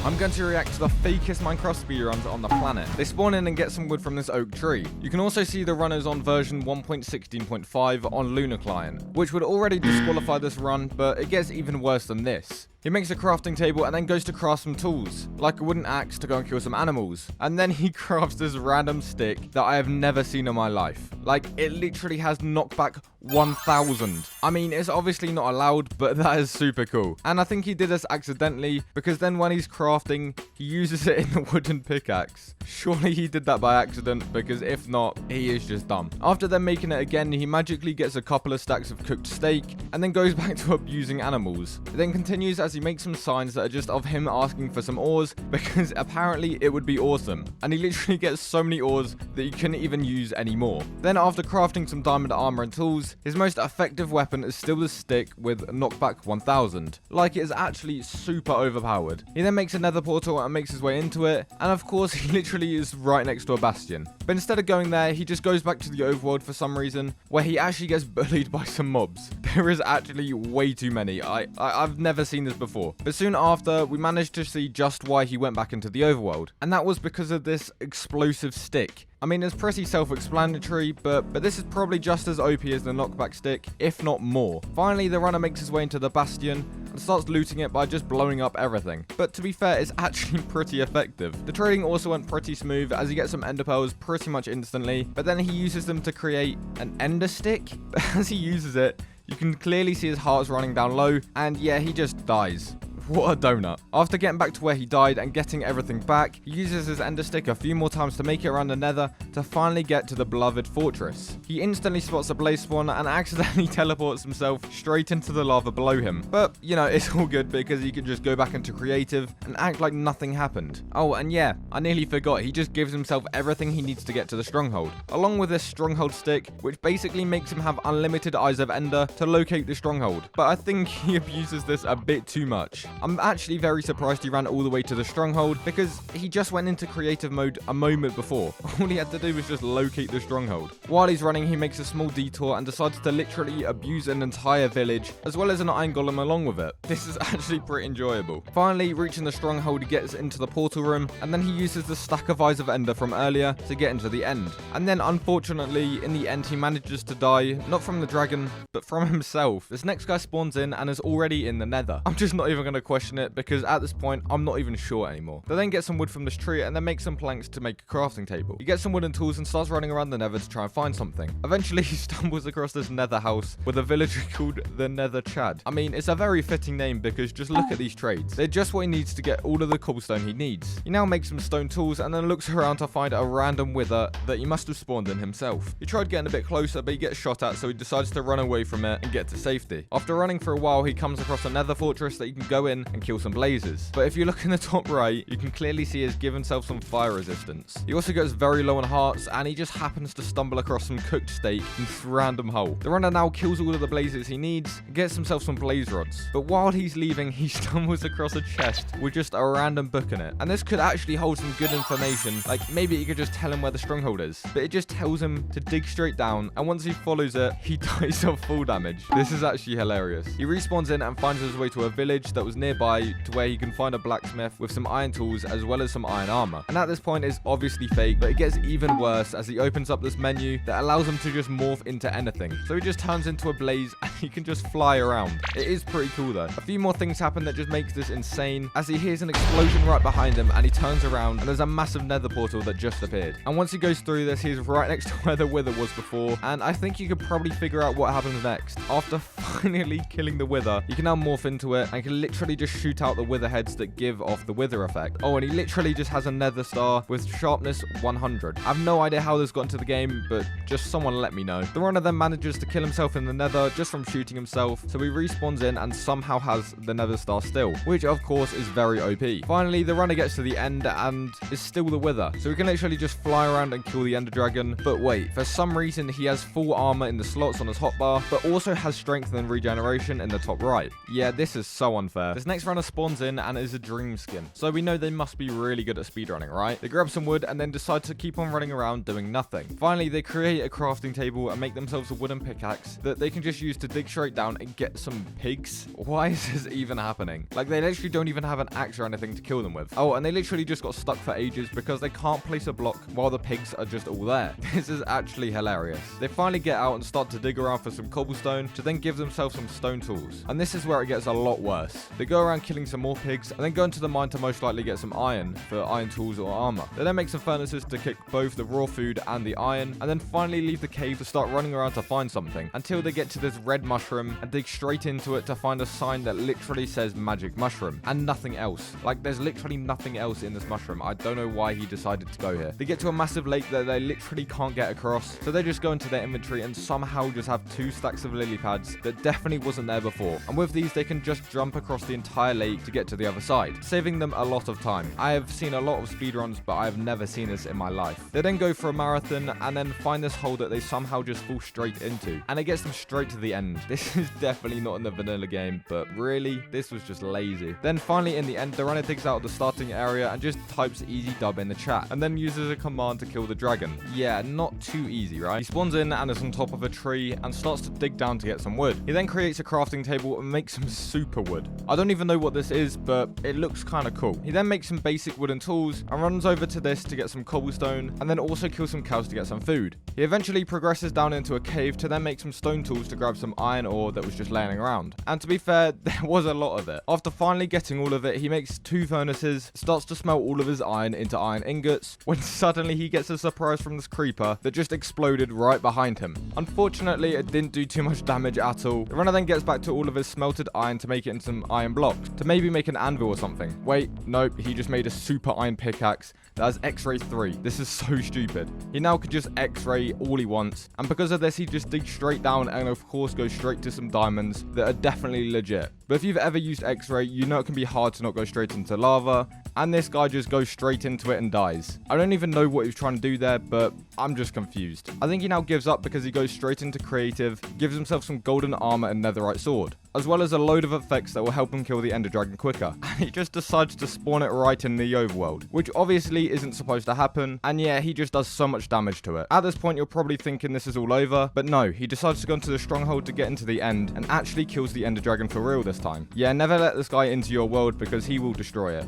I'm going to react to the fakest Minecraft speedruns on the planet. They spawn in and get some wood from this oak tree. You can also see the runners on version 1.16.5 on Lunar Client, which would already disqualify this run, but it gets even worse than this. He makes a crafting table and then goes to craft some tools, like a wooden axe to go and kill some animals. And then he crafts this random stick that I have never seen in my life. Like, it literally has knockback 1000. I mean, it's obviously not allowed, but that is super cool. And I think he did this accidentally, because then when he's crafting, he uses it in the wooden pickaxe. Surely he did that by accident, because if not, he is just dumb. After then making it again, he magically gets a couple of stacks of cooked steak, and then goes back to abusing animals. It then continues as he makes some signs that are just of him asking for some ores, because apparently it would be awesome. And he literally gets so many ores that he couldn't even use anymore. Then after crafting some diamond armor and tools, his most effective weapon is still the stick with knockback 1000. Like, it is actually super overpowered. He then makes a nether portal and makes his way into it, and of course he literally is right next to a bastion. But instead of going there, he just goes back to the overworld for some reason, where he actually gets bullied by some mobs. There is actually way too many. I've never seen this before. But soon after, we managed to see just why he went back into the overworld, and that was because of this explosive stick. I mean, it's pretty self-explanatory, but this is probably just as OP as the knockback stick, if not more. Finally, the runner makes his way into the bastion and starts looting it by just blowing up everything. But to be fair, it's actually pretty effective. The trading also went pretty smooth, as he gets some ender pearls pretty much instantly, but then he uses them to create an ender stick. But as he uses it, you can clearly see his heart's running down low, and yeah, he just dies. What a donut. After getting back to where he died and getting everything back, he uses his ender stick a few more times to make it around the nether to finally get to the beloved fortress. He instantly spots a blaze spawn and accidentally teleports himself straight into the lava below him. But, you know, it's all good because he can just go back into creative and act like nothing happened. Oh, and yeah, I nearly forgot, he just gives himself everything he needs to get to the stronghold, along with this stronghold stick, which basically makes him have unlimited eyes of ender to locate the stronghold. But I think he abuses this a bit too much. I'm actually very surprised he ran all the way to the stronghold, because he just went into creative mode a moment before. All he had to do was just locate the stronghold. While he's running, he makes a small detour and decides to literally abuse an entire village, as well as an iron golem along with it. This is actually pretty enjoyable. Finally, reaching the stronghold, he gets into the portal room, and then he uses the stack of eyes of ender from earlier to get into the end. And then, unfortunately, in the end, he manages to die, not from the dragon, but from himself. This next guy spawns in and is already in the nether. I'm just not even going to question it, because at this point I'm not even sure anymore. They then get some wood from this tree and then make some planks to make a crafting table. He gets some wooden tools and starts running around the nether to try and find something. Eventually he stumbles across this nether house with a villager called the Nether Chad. I mean, it's a very fitting name, because just look at these trades. They're just what he needs to get all of the cobblestone he needs. He now makes some stone tools and then looks around to find a random wither that he must have spawned in himself. He tried getting a bit closer, but he gets shot at, so he decides to run away from it and get to safety. After running for a while, he comes across a nether fortress that he can go in and kill some blazes. But if you look in the top right, you can clearly see he's given himself some fire resistance. He also gets very low on hearts, and he just happens to stumble across some cooked steak in this random hole. The runner now kills all of the blazes he needs and gets himself some blaze rods. But while he's leaving, he stumbles across a chest with just a random book in it. And this could actually hold some good information, like maybe it could just tell him where the stronghold is. But it just tells him to dig straight down, and once he follows it, he dies of full damage. This is actually hilarious. He respawns in and finds his way to a village that was nearby, to where he can find a blacksmith with some iron tools as well as some iron armor. And at this point, it's obviously fake, but it gets even worse as he opens up this menu that allows him to just morph into anything. So he just turns into a blaze and he can just fly around. It is pretty cool though. A few more things happen that just makes this insane, as he hears an explosion right behind him and he turns around and there's a massive nether portal that just appeared. And once he goes through this, he's right next to where the wither was before, and I think you could probably figure out what happens next. After finally killing the wither, you can now morph into it and can literally just shoot out the wither heads that give off the wither effect. Oh, and he literally just has a nether star with sharpness 100. I have no idea how this got into the game, but just someone let me know. The runner then manages to kill himself in the nether just from shooting himself, so he respawns in and somehow has the nether star still, which of course is very OP. Finally, the runner gets to the end and is still the wither, so he can literally just fly around and kill the ender dragon. But wait, for some reason he has full armor in the slots on his hotbar, but also has strength and regeneration in the top right. Yeah, this is so unfair. This next runner spawns in and is a dream skin. So we know they must be really good at speedrunning, right? They grab some wood and then decide to keep on running around doing nothing. Finally, they create a crafting table and make themselves a wooden pickaxe that they can just use to dig straight down and get some pigs. Why is this even happening? Like, they literally don't even have an axe or anything to kill them with. Oh, and they literally just got stuck for ages because they can't place a block while the pigs are just all there. This is actually hilarious. They finally get out and start to dig around for some cobblestone to then give themselves some stone tools. And this is where it gets a lot worse. They go around killing some more pigs and then go into the mine to most likely get some iron for iron tools or armor. They then make some furnaces to cook both the raw food and the iron, and then finally leave the cave to start running around to find something until they get to this red mushroom and dig straight into it to find a sign that literally says magic mushroom and nothing else. Like, there's literally nothing else in this mushroom. I don't know why he decided to go here. They get to a massive lake that they literally can't get across, so they just go into their inventory and somehow just have 2 stacks of lily pads that definitely wasn't there before. And with these, they can just jump across the entire lake to get to the other side, saving them a lot of time. I have seen a lot of speedruns, but I have never seen this in my life. They then go for a marathon and then find this hole that they somehow just fall straight into, and it gets them straight to the end. This is definitely not in the vanilla game, but really, this was just lazy. Then finally in the end, the runner digs out of the starting area and just types easy dub in the chat, and then uses a command to kill the dragon. Yeah, not too easy, right? He spawns in and is on top of a tree and starts to dig down to get some wood. He then creates a crafting table and makes some super wood. I don't even know what this is, but it looks kind of cool. He then makes some basic wooden tools and runs over to this to get some cobblestone, and then also kills some cows to get some food. He eventually progresses down into a cave to then make some stone tools to grab some iron ore that was just laying around. And to be fair, there was a lot of it. After finally getting all of it, he makes 2 furnaces, starts to smelt all of his iron into iron ingots, when suddenly he gets a surprise from this creeper that just exploded right behind him. Unfortunately, it didn't do too much damage at all. The runner then gets back to all of his smelted iron to make it into some iron blocks, to maybe make an anvil or something. Wait, nope, he just made a super iron pickaxe that has X-ray 3. This is so stupid. He now could just X-ray all he wants, and because of this, he just digs straight down and of course goes straight to some diamonds that are definitely legit. But if you've ever used X-ray, you know it can be hard to not go straight into lava, and this guy just goes straight into it and dies. I don't even know what he was trying to do there, but I'm just confused. I think he now gives up because he goes straight into creative, gives himself some golden armor and netherite sword, as well as a load of effects that will help him kill the ender dragon quicker. And he just decides to spawn it right in the overworld, which obviously isn't supposed to happen, and yeah, he just does so much damage to it. At this point, you're probably thinking this is all over, but no, he decides to go into the stronghold to get into the end, and actually kills the ender dragon for real this time. Yeah, never let this guy into your world because he will destroy it.